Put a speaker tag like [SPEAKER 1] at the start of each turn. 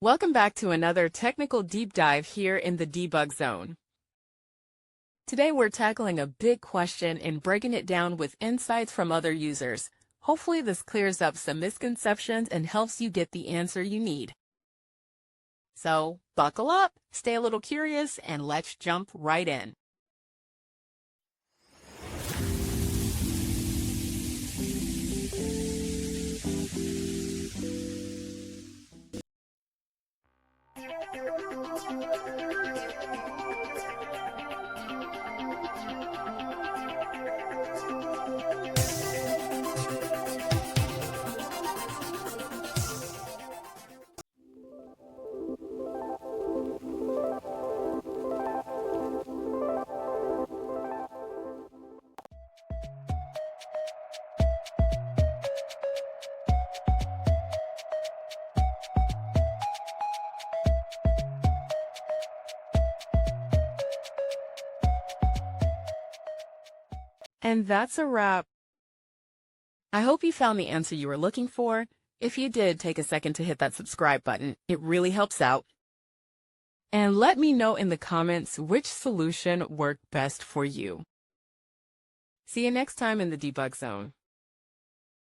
[SPEAKER 1] Welcome back to another technical deep dive here in the debug zone. Today we're tackling a big question and breaking it down with insights from other users. Hopefully this clears up some misconceptions and helps you get the answer you need. So buckle up, stay a little curious, and let's jump right in. And that's a wrap. I hope you found the answer you were looking for. If you did, take a second to hit that subscribe button. It really helps out. And let me know in the comments which solution worked best for you. See you next time in the debug zone.